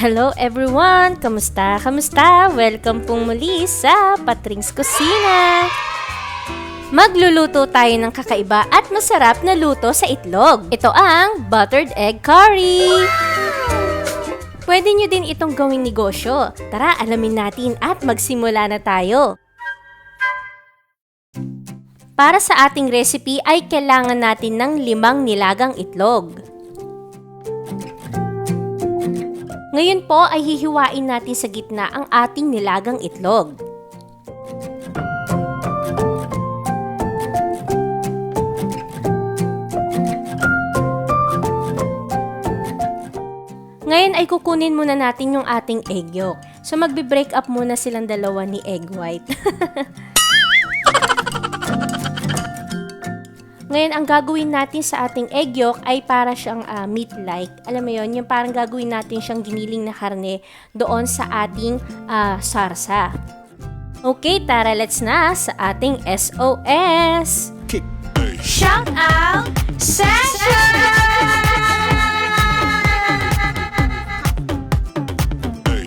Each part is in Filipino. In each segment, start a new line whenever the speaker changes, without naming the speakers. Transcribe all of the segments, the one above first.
Hello everyone! Kamusta? Kamusta? Welcome pong muli sa Patring's Kusina! Magluluto tayo ng kakaiba at masarap na luto sa itlog. Ito ang buttered egg curry! Pwede nyo din itong gawing negosyo. Tara, alamin natin at magsimula na tayo. Para sa ating recipe ay kailangan natin ng 5 nilagang itlog. Ngayon po ay hihiwain natin sa gitna ang ating nilagang itlog. Ngayon ay kukunin muna natin yung ating egg yolk. So magbe-break up muna silang dalawa ni egg white. Ngayon, ang gagawin natin sa ating egg yolk ay para siyang meat-like. Alam mo yon, yung parang gagawin natin siyang giniling na karne doon sa ating sarsa. Okay, tara, let's na sa ating SOS! Shout out session!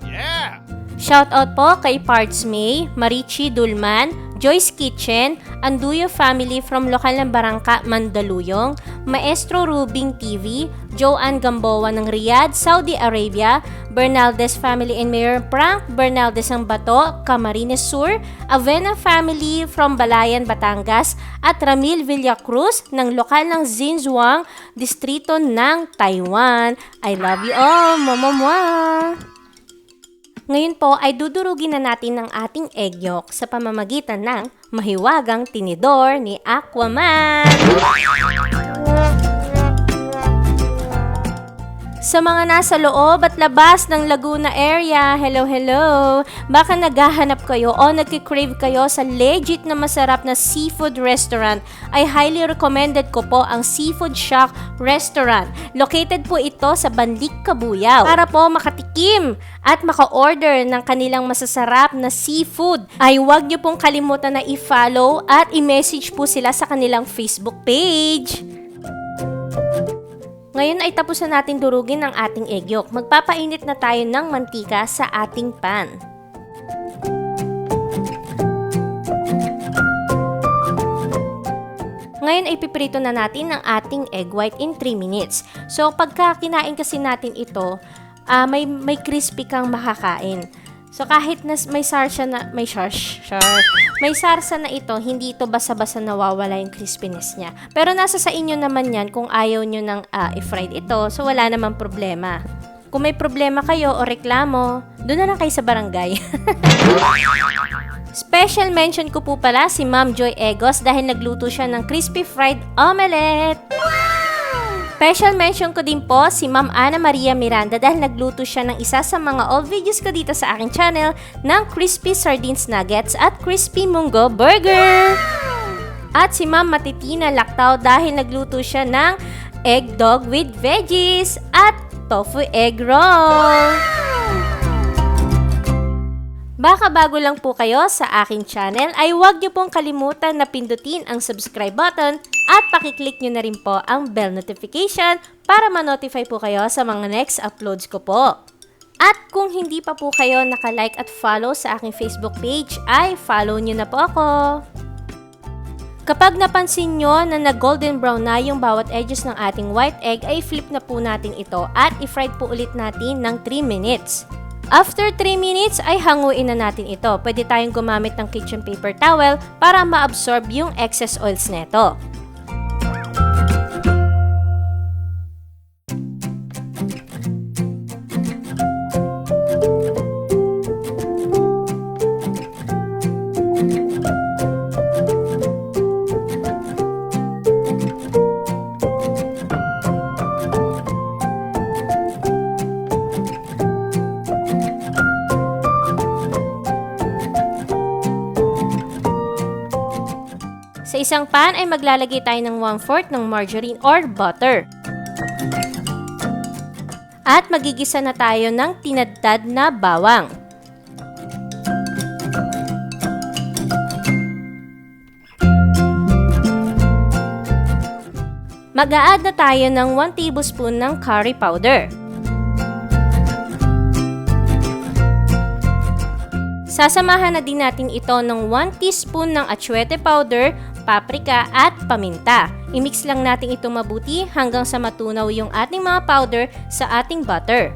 Yeah! Shout out po kay Parts May, Marichi Dulman, Joyce Kitchen, Anduyo Family from lokal ng Barangka, Mandaluyong, Maestro Rubing TV, Joanne Gamboa ng Riyadh, Saudi Arabia, Bernaldez Family and Mayor Frank Bernaldez ng Bato, Camarines Sur, Avena Family from Balayan, Batangas, at Ramil Villacruz ng lokal ng Xinzhuang, distrito ng Taiwan. I love you all, mamamwa! Ngayon po ay dudurugin na natin ang ating egg yolk sa pamamagitan ng mahiwagang tinidor ni Aquaman. Sa mga nasa loob at labas ng Laguna area, hello! Baka naghahanap kayo o nagkikrave kayo sa legit na masarap na seafood restaurant, ay highly recommended ko po ang Seafood Shack Restaurant. Located po ito sa Banlik, Cabuyao. Para po makatikim at maka-order ng kanilang masasarap na seafood, ay huwag niyo pong kalimutan na i-follow at i-message po sila sa kanilang Facebook page. Ngayon ay tapos na natin durugin ang ating egg yolk. Magpapainit na tayo ng mantika sa ating pan. Ngayon ay piprito na natin ang ating egg white in 3 minutes. So pagka kinain kasi natin ito, may crispy kang makakain. So kahit na may sarsa na ito, hindi ito basa-basa nawawala yung crispiness niya. Pero nasa sa inyo naman yan kung ayaw nyo ng i-fried ito, so wala namang problema. Kung may problema kayo o reklamo, doon na lang kayo sa barangay. Special mention ko po pala si Ma'am Joy Egos dahil nagluto siya ng crispy fried omelette. Special mention ko din po si Ma'am Ana Maria Miranda dahil nagluto siya ng isa sa mga old videos ko dito sa aking channel ng crispy sardines nuggets at crispy munggo burger. At si Ma'am Matitina Lactao dahil nagluto siya ng egg dog with veggies at tofu egg roll. Baka bago lang po kayo sa aking channel ay huwag niyo pong kalimutan na pindutin ang subscribe button at pakiclick nyo na rin po ang bell notification para ma-notify po kayo sa mga next uploads ko po. At kung hindi pa po kayo naka-like at follow sa aking Facebook page ay follow nyo na po ako. Kapag napansin nyo na nag-golden brown na yung bawat edges ng ating white egg ay flip na po natin ito at i-fried po ulit natin ng 3 minutes. After 3 minutes ay hanguin na natin ito. Pwede tayong gumamit ng kitchen paper towel para ma-absorb yung excess oils neto. Sa isang pan ay maglalagay tayo ng 1/4 ng margarine or butter. At magigisa na tayo ng tinadtad na bawang. Mag-a-add na tayo ng 1 tablespoon ng curry powder. Sasamahan na din natin ito ng 1 teaspoon ng atsuete powder, paprika at paminta. I-mix lang natin ito mabuti hanggang sa matunaw yung ating mga powder sa ating butter.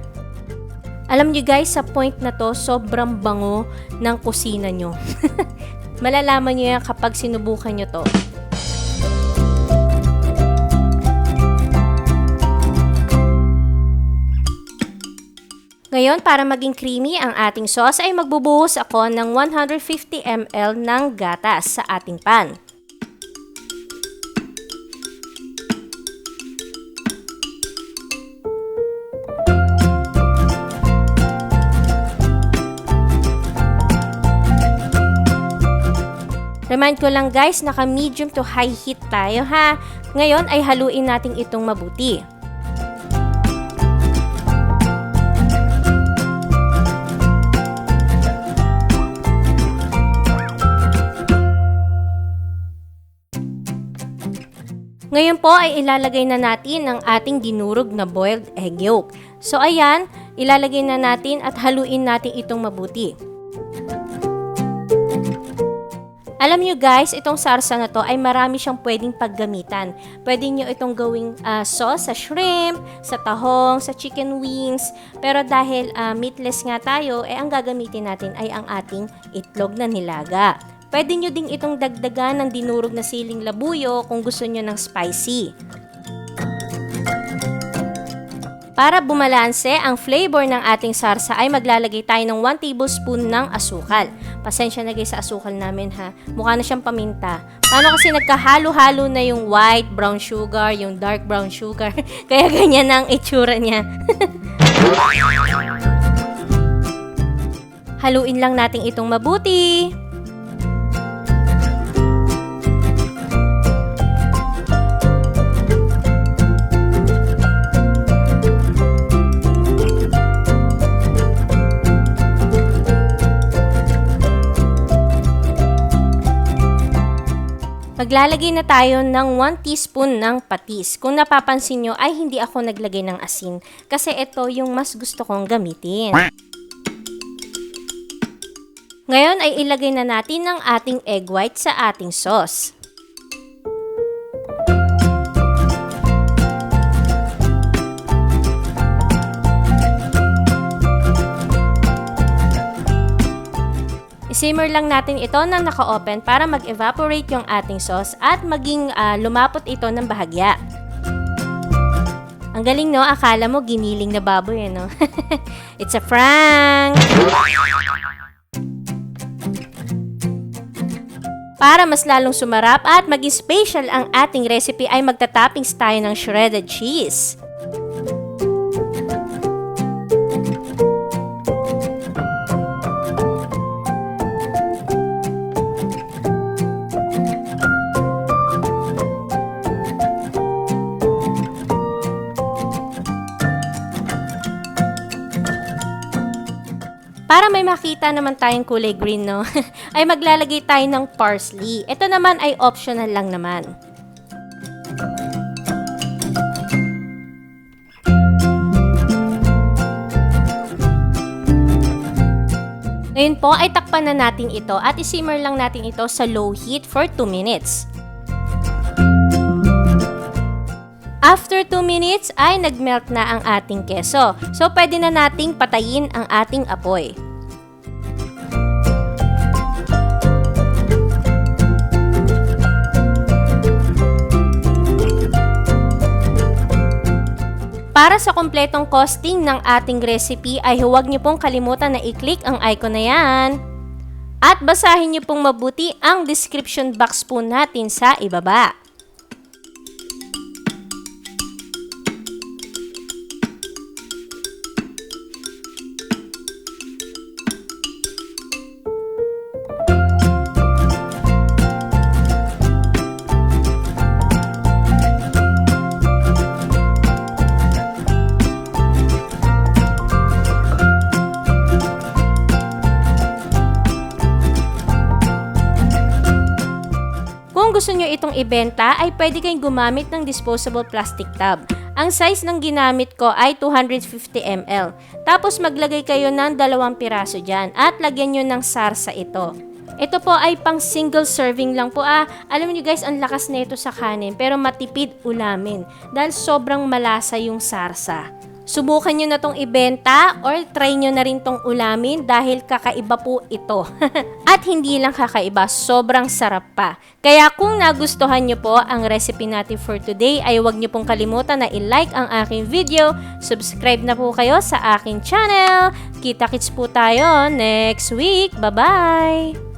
Alam nyo guys, sa point na to, sobrang bango ng kusina nyo. Malalaman nyo yan kapag sinubukan nyo to. Ngayon, para maging creamy ang ating sauce ay magbubuhos ako ng 150 ml ng gatas sa ating pan. Remind ko lang guys, naka-medium to high heat tayo ha. Ngayon ay haluin natin itong mabuti. Ngayon po ay ilalagay na natin ang ating dinurog na boiled egg yolk. So ayan, ilalagay na natin at haluin natin itong mabuti. Alam nyo guys, itong sarsa na to ay marami siyang pwedeng paggamitan. Pwede nyo itong gawing sauce sa shrimp, sa tahong, sa chicken wings. Pero dahil meatless nga tayo, ang gagamitin natin ay ang ating itlog na nilaga. Pwede nyo ding itong dagdagan ng dinurog na siling labuyo kung gusto nyo ng spicy. Para bumalanse ang flavor ng ating sarsa ay maglalagay tayo ng 1 tablespoon ng asukal. Pasensya na guys sa asukal namin ha. Mukha na siyang paminta. Paano kasi nagkahalo-halo na yung white brown sugar, yung dark brown sugar. Kaya ganyan na ang itsura niya. Haluin lang natin itong mabuti. Maglalagay na tayo ng 1 teaspoon ng patis. Kung napapansin nyo ay hindi ako naglagay ng asin kasi ito yung mas gusto kong gamitin. Ngayon ay ilagay na natin ang ating egg white sa ating sauce. I-simmer lang natin ito na naka-open para mag-evaporate yung ating sauce at maging lumapot ito ng bahagya. Ang galing no, akala mo giniling na baboy no? It's a prank! Para mas lalong sumarap at maging special ang ating recipe ay magta-toppings tayo ng shredded cheese. Para may makita naman tayong kulay green, no? ay maglalagay tayo ng parsley. Ito naman ay optional lang naman. Ngayon po ay takpan na natin ito at isimmer lang natin ito sa low heat for 2 minutes. After 2 minutes ay nagmelt na ang ating keso. So pwede na nating patayin ang ating apoy. Para sa kumpletong costing ng ating recipe ay huwag niyo pong kalimutan na i-click ang icon na yan. At basahin niyo pong mabuti ang description box po natin sa ibaba. Kung gusto nyo itong ibenta, ay pwede kayong gumamit ng disposable plastic tub. Ang size ng ginamit ko ay 250 ml. Tapos maglagay kayo ng 2 piraso dyan at lagyan nyo ng sarsa ito. Ito po ay pang single serving lang po. Alam niyo guys, ang lakas na ito sa kanin pero matipid ulamin dahil sobrang malasa yung sarsa. Subukan nyo na tong ibenta or try nyo na rin tong ulamin dahil kakaiba po ito. At hindi lang kakaiba, sobrang sarap pa. Kaya kung nagustuhan nyo po ang recipe natin for today ay huwag nyo pong kalimutan na i-like ang aking video. Subscribe na po kayo sa aking channel. Kita-kits po tayo next week. Bye-bye!